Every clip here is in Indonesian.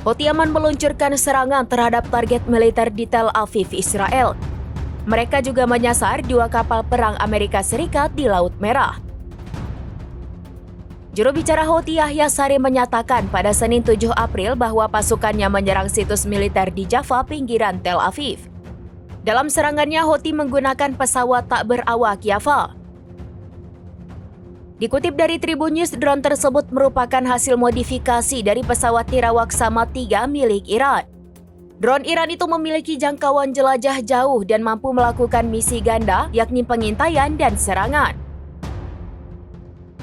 Houthi Yaman meluncurkan serangan terhadap target militer di Tel Aviv, Israel. Mereka juga menyasar 2 kapal perang Amerika Serikat di Laut Merah. Juru bicara Houthi Yahya Sari menyatakan pada Senin 7 April bahwa pasukannya menyerang situs militer di Jaffa, pinggiran Tel Aviv. Dalam serangannya, Houthi menggunakan pesawat tak berawak Yafa. Dikutip dari Tribun News, drone tersebut merupakan hasil modifikasi dari pesawat nirawak Samad 3 milik Iran. Drone Iran itu memiliki jangkauan jelajah jauh dan mampu melakukan misi ganda, yakni pengintaian dan serangan.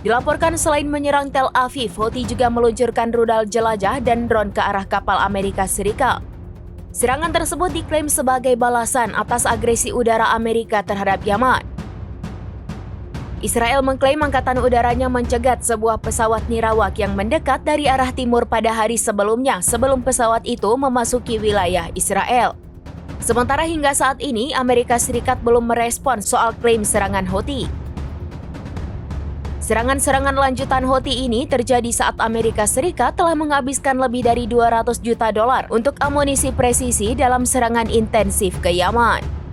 Dilaporkan selain menyerang Tel Aviv, Houthi juga meluncurkan rudal jelajah dan drone ke arah kapal Amerika Serikat. Serangan tersebut diklaim sebagai balasan atas agresi udara Amerika terhadap Yaman. Israel mengklaim angkatan udaranya mencegat sebuah pesawat nirawak yang mendekat dari arah timur pada hari sebelumnya sebelum pesawat itu memasuki wilayah Israel. Sementara hingga saat ini, Amerika Serikat belum merespons soal klaim serangan Houthi. Serangan-serangan lanjutan Houthi ini terjadi saat Amerika Serikat telah menghabiskan lebih dari 200 juta dolar untuk amunisi presisi dalam serangan intensif ke Yaman.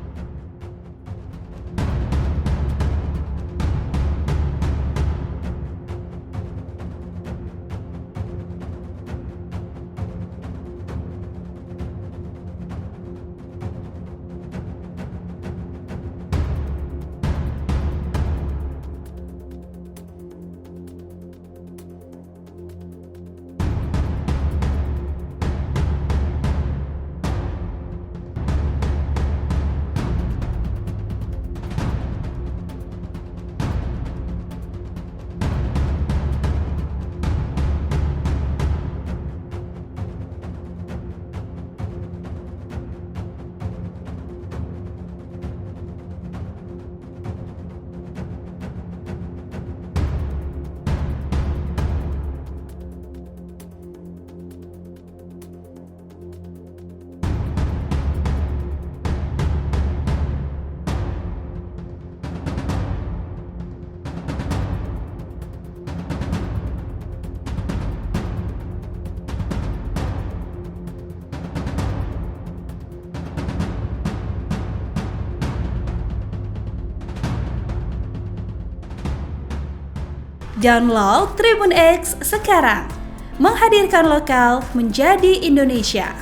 Download Tribun X sekarang, menghadirkan lokal menjadi Indonesia.